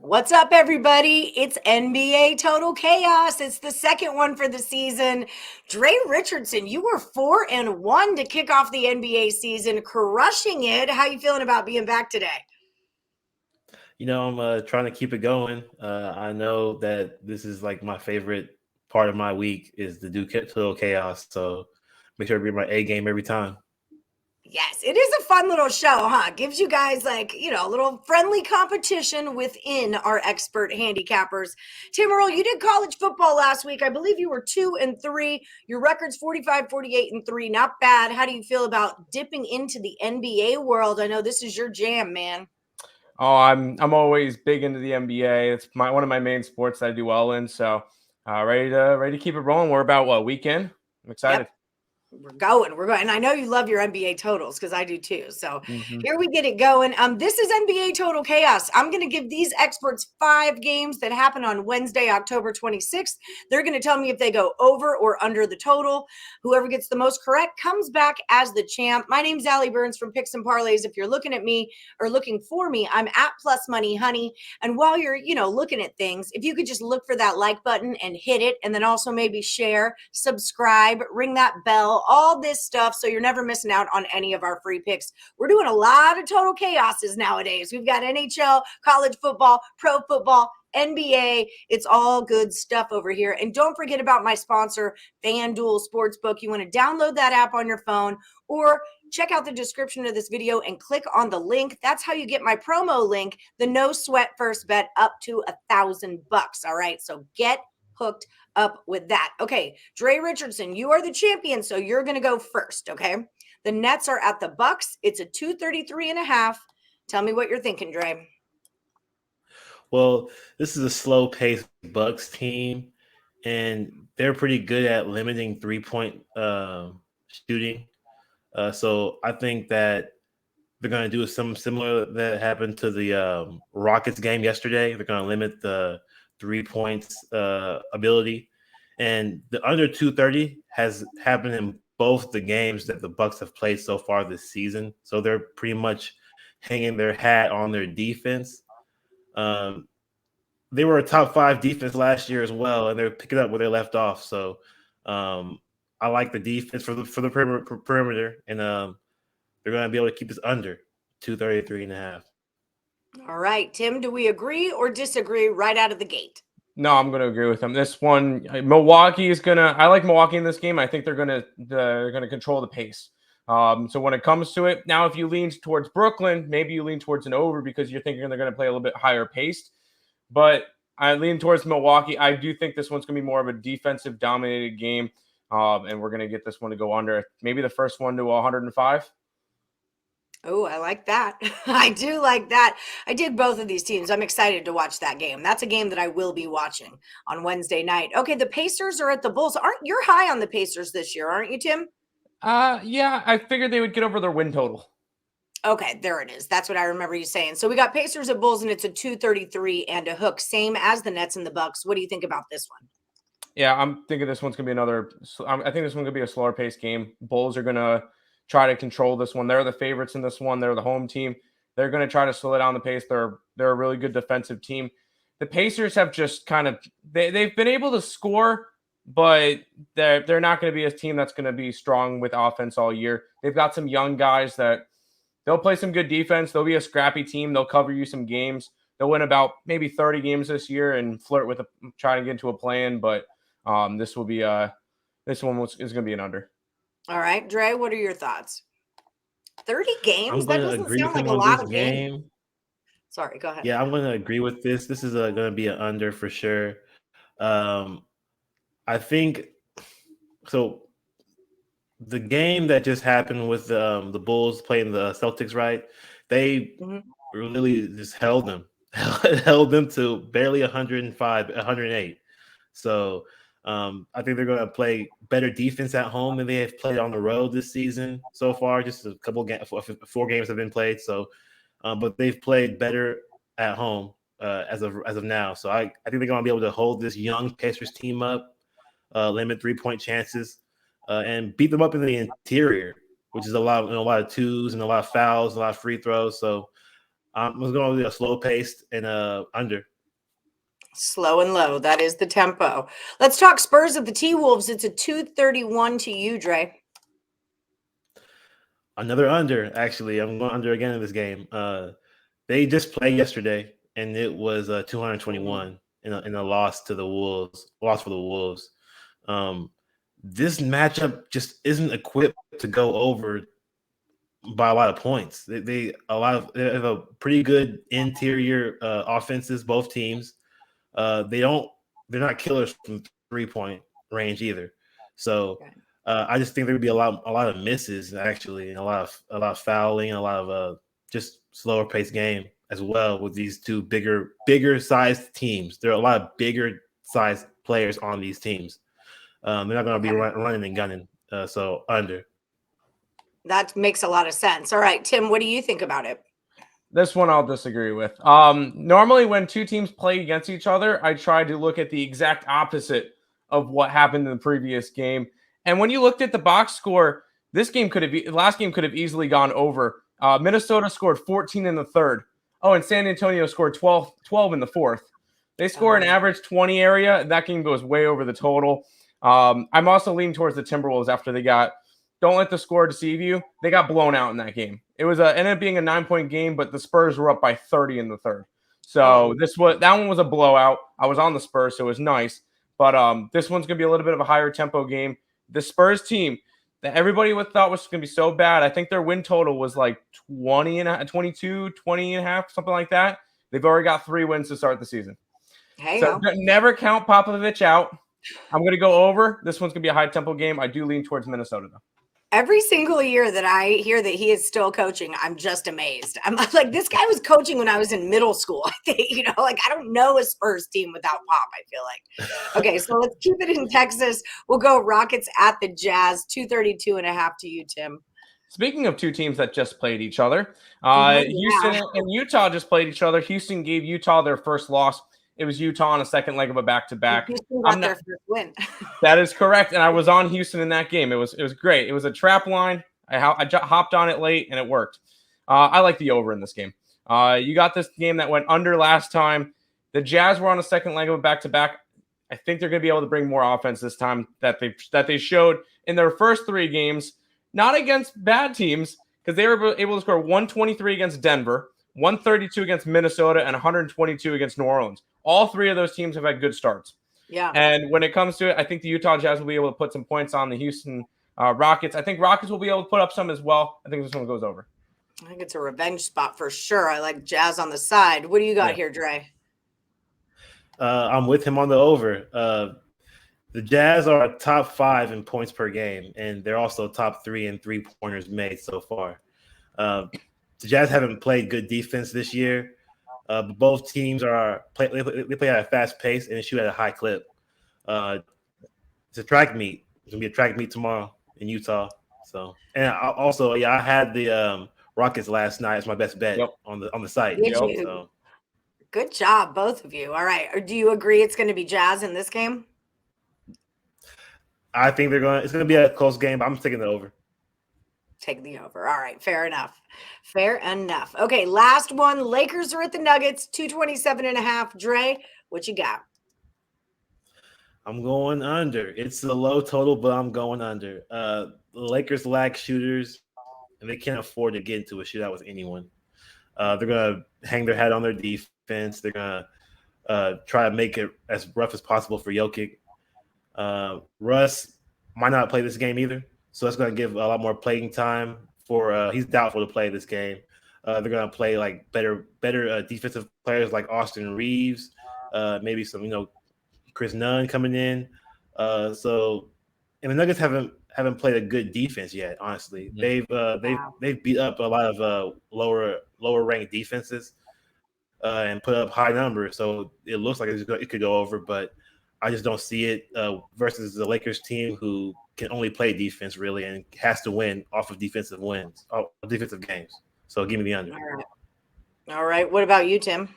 What's up, everybody? It's NBA Total Chaos. It's the second one for the season. Dre Richardson, you were 4-1 to kick off the NBA season, crushing it. How you feeling about being back today? I'm trying to keep it going. I know that this is like my favorite part of my week is the do total chaos. So make sure to bring my A game every time. Yes, it is a fun little show, huh? Gives you guys a little friendly competition within our expert handicappers. Tim Earle, you did college football last week. I believe you were 2-3. Your record's 45, 48, and 3. Not bad. How do you feel about dipping into the NBA world? I know this is your jam, man. Oh, I'm always big into the NBA. It's one of my main sports that I do well in. So ready to keep it rolling. We're about what weekend? I'm excited. Yep. We're going. And I know you love your NBA totals because I do too. So here we get it going. This is NBA Total Chaos. I'm going to give these experts 5 games that happen on Wednesday, October 26th. They're going to tell me if they go over or under the total. Whoever gets the most correct comes back as the champ. My name's Ali Burns from Picks Parlays. If you're looking at me or looking for me, I'm at Plus Money Honey. And while you're, looking at things, if you could just look for that like button and hit it, and then also maybe share, subscribe, ring that bell, all this stuff, so you're never missing out on any of our free picks. We're doing a lot of total chaoses nowadays. We've got NHL, college football, pro football, NBA. It's all good stuff over here. And don't forget about my sponsor, FanDuel Sportsbook. You want to download that app on your phone or check out the description of this video and click on the link. That's how you get my promo link, the no sweat first bet up to $1,000. All right. So get hooked up with that. Okay, Dre Richardson, you are the champion, so you're going to go first, okay? The Nets are at the Bucks. It's a 233.5. Tell me what you're thinking, Dre. Well, this is a slow paced Bucks team, and they're pretty good at limiting 3 point shooting. So I think that they're going to do something similar that happened to the Rockets game yesterday. They're going to limit the 3 points ability, and the under 230 has happened in both the games that the Bucks have played so far this season. So they're pretty much hanging their hat on their defense. Um, they were a top 5 defense last year as well, and they're picking up where they left off. So I like the defense for the perimeter, and they're going to be able to keep this under 233.5. All right, Tim, do we agree or disagree right out of the gate? No, I'm going to agree with him. This one, Milwaukee is gonna. I like Milwaukee in this game. I think they're gonna control the pace. So when it comes to it, now if you lean towards Brooklyn, maybe you lean towards an over because you're thinking they're going to play a little bit higher paced. But I lean towards Milwaukee. I do think this one's going to be more of a defensive dominated game, and we're going to get this one to go under. Maybe the first one to 105. Oh, I like that. I do like that. I dig both of these teams. I'm excited to watch that game. That's a game that I will be watching on Wednesday night. Okay, the Pacers are at the Bulls. You're high on the Pacers this year, aren't you, Tim? Yeah, I figured they would get over their win total. Okay, there it is. That's what I remember you saying. So we got Pacers at Bulls, and it's a 233 and a hook, same as the Nets and the Bucks. What do you think about this one? Yeah, I'm thinking this one's gonna be another. I think this one's gonna be a slower paced game. Bulls are gonna try to control this one. They're the favorites in this one. They're the home team. They're gonna try to slow down the pace. They're a really good defensive team. The Pacers have just kind of they've been able to score, but they're not going to be a team that's going to be strong with offense all year. They've got some young guys that they'll play some good defense. They'll be a scrappy team. They'll cover you some games. They'll win about maybe 30 games this year and flirt with trying to get into a play-in, but this will be this one is going to be an under. All right, Dre, what are your thoughts? 30 I'm games? That going to doesn't agree sound with like him a on lot this of games. game. Sorry, go ahead. Yeah, I'm going to agree with this. This is going to be an under for sure. I think so. The game that just happened with the Bulls playing the Celtics, right? They really just held them, held them to barely 105, 108. So I think they're going to play better defense at home than they have played on the road this season so far. Just a couple games, 4 games have been played. So, but they've played better at home as of now. So I think they're going to be able to hold this young Pacers team up, limit 3 point chances, and beat them up in the interior, which is a lot of twos and a lot of fouls, a lot of free throws. So was going to be a slow paced and under. Slow and low. That is the tempo. Let's talk Spurs of the T-Wolves. It's a 231 to you, Dre. Another under, actually. I'm going under again in this game. They just played yesterday, and it was 221 in a loss to the Wolves. Loss for the Wolves. This matchup just isn't equipped to go over by a lot of points. They have a pretty good interior offenses. Both teams. They're not killers from 3-point range either. So I just think there would be a lot of misses actually, and a lot of fouling, and a lot of just slower paced game as well with these two bigger sized teams. There are a lot of bigger sized players on these teams. They're not going to be running and gunning. So under. That makes a lot of sense. All right, Tim, what do you think about it? This one I'll disagree with. Normally when two teams play against each other, I try to look at the exact opposite of what happened in the previous game. And when you looked at the box score, last game could have easily gone over. Minnesota scored 14 in the third. Oh, and San Antonio scored 12 in the fourth. They score an average 20 area. That game goes way over the total. I'm also leaning towards the Timberwolves after don't let the score deceive you. They got blown out in that game. It was ended up being a 9-point game, but the Spurs were up by 30 in the third. So that one was a blowout. I was on the Spurs, so it was nice. But this one's gonna be a little bit of a higher tempo game. The Spurs team that everybody thought was gonna be so bad. I think their win total was like 20 and a half, something like that. They've already got 3 wins to start the season. So never count Popovich out. I'm gonna go over. This one's gonna be a high tempo game. I do lean towards Minnesota though. Every single year that I hear that he is still coaching, I'm just amazed. I'm like, this guy was coaching when I was in middle school. I think, I don't know a Spurs team without Pop, I feel like. Okay, so let's keep it in Texas. We'll go Rockets at the Jazz, 232.5 to you, Tim. Speaking of two teams that just played each other, Houston and Utah just played each other. Houston gave Utah their first loss. It was Utah on a second leg of a back-to-back. Houston got their first win. That is correct, and I was on Houston in that game. It was great. It was a trap line. I hopped on it late, and it worked. I like the over in this game. You got this game that went under last time. The Jazz were on a second leg of a back-to-back. I think they're going to be able to bring more offense this time that they showed in their first 3 games, not against bad teams, because they were able to score 123 against Denver, 132 against Minnesota, and 122 against New Orleans. All 3 of those teams have had good starts. Yeah. And when it comes to it, I think the Utah Jazz will be able to put some points on the Houston Rockets. I think Rockets will be able to put up some as well. I think this one goes over. I think it's a revenge spot for sure. I like Jazz on the side. What do you got here, Dre? I'm with him on the over. The Jazz are top 5 in points per game, and they're also top 3 in 3-pointers made so far. The Jazz haven't played good defense this year. But both teams play at a fast pace and shoot at a high clip. It's a track meet. It's gonna be a track meet tomorrow in Utah. So, and I had the Rockets last night as my best bet on the site. So. Good job, both of you. All right. Or do you agree it's going to be Jazz in this game? I think it's going to be a close game, but I'm taking the over. Take the over. All right. Fair enough. Okay. Last one. Lakers are at the Nuggets, 227.5. Dre, what you got? I'm going under. It's a low total, but I'm going under. The Lakers lack shooters, and they can't afford to get into a shootout with anyone. They're going to hang their hat on their defense. They're going to try to make it as rough as possible for Jokic. Russ might not play this game either. So that's going to give a lot more playing time for he's doubtful to play this game. They're going to play like better defensive players like Austin Reeves, maybe some Chris Nunn coming in. And the Nuggets haven't played a good defense yet. Honestly, they've beat up a lot of lower ranked defenses and put up high numbers. So it looks like it could go over, but I just don't see it versus the Lakers team who can only play defense really and has to win off of defensive games. So give me the under. All right. What about you, Tim?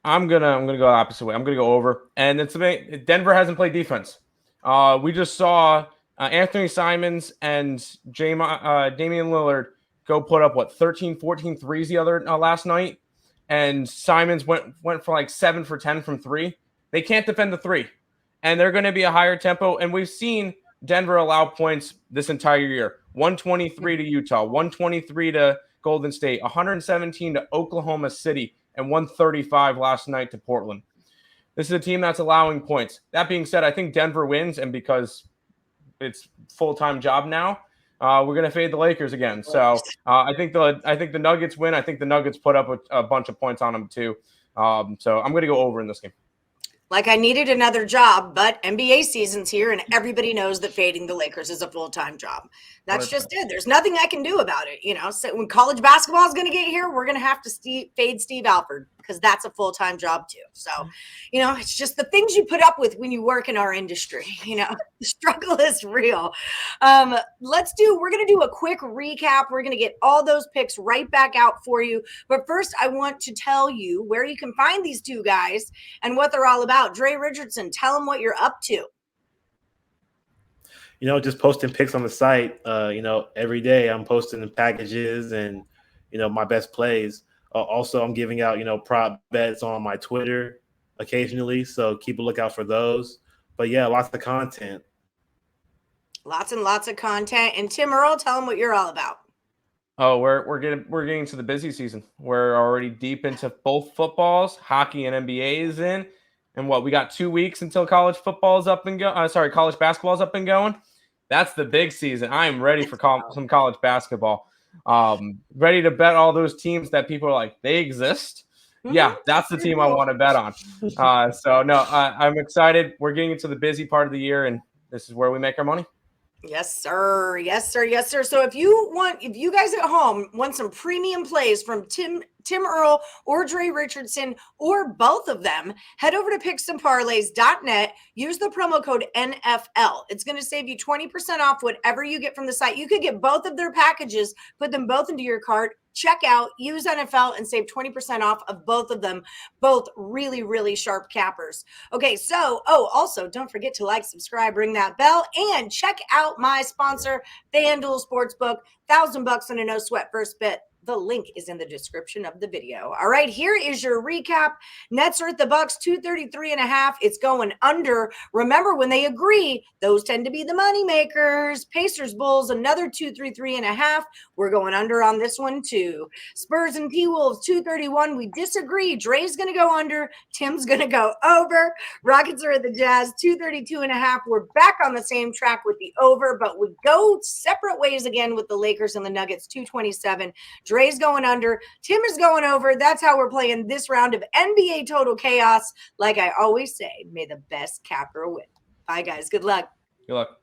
I'm gonna go the opposite way. I'm gonna go over. And Denver hasn't played defense. We just saw Anthony Simons and Damian Lillard go put up 13, 14 threes the other last night, and Simons went for like 7 for 10 from 3. They can't defend the 3, and they're going to be a higher tempo. And we've seen Denver allow points this entire year: 123 to Utah, 123 to Golden State, 117 to Oklahoma City, and 135 last night to Portland. This is a team that's allowing points. That being said, I think Denver wins, and because it's full-time job now, we're going to fade the Lakers again. So I think the Nuggets win. I think the Nuggets put up a bunch of points on them too. So I'm going to go over in this game. Like I needed another job, but NBA season's here, and everybody knows that fading the Lakers is a full-time job. That's 100%. Just it. There's nothing I can do about it. So when college basketball is going to get here, we're going to have to fade Steve Alford, because that's a full-time job too. So, it's just the things you put up with when you work in our industry. The struggle is real. We're going to do a quick recap. We're going to get all those picks right back out for you. But first, I want to tell you where you can find these two guys and what they're all about. Dre Richardson, tell them what you're up to. Just posting picks on the site. Every day I'm posting the packages and, my best plays. Also, I'm giving out, prop bets on my Twitter occasionally. So keep a lookout for those. But yeah, lots of content. Lots and lots of content. And Tim Earle, tell them what you're all about. Oh, we're getting to the busy season. We're already deep into both footballs. Hockey and NBA is in. And we got 2 weeks until college football is up and college basketball is up and going. That's the big season. I am ready for some college basketball. Ready to bet all those teams that people are like, they exist. Yeah, that's the team I want to bet on. I'm excited. We're getting into the busy part of the year, and this is where we make our money. Yes, sir. Yes, sir. Yes, sir. So if you guys at home want some premium plays from Tim Earle or Dre Richardson or both of them, head over to picksandparlays.net. Use the promo code NFL. It's going to save you 20% off whatever you get from the site. You could get both of their packages, put them both into your cart, check out, use NFL, and save 20% off of both of them. Both really, really sharp cappers. Okay, so, also don't forget to like, subscribe, ring that bell, and check out my sponsor, FanDuel Sportsbook. $1,000 on a no sweat first bet. The link is in the description of the video. All right, here is your recap. Nets are at the Bucks, 233.5. It's going under. Remember, when they agree, those tend to be the money makers. Pacers, Bulls, another 233.5. We're going under on this one too. Spurs and T-Wolves, 231. We disagree. Dre's going to go under. Tim's going to go over. Rockets are at the Jazz, 232.5. We're back on the same track with the over, but we go separate ways again with the Lakers and the Nuggets, 227. Dre's going under. Tim is going over. That's how we're playing this round of NBA Total Chaos. Like I always say, may the best capper win. Bye, guys. Good luck. Good luck.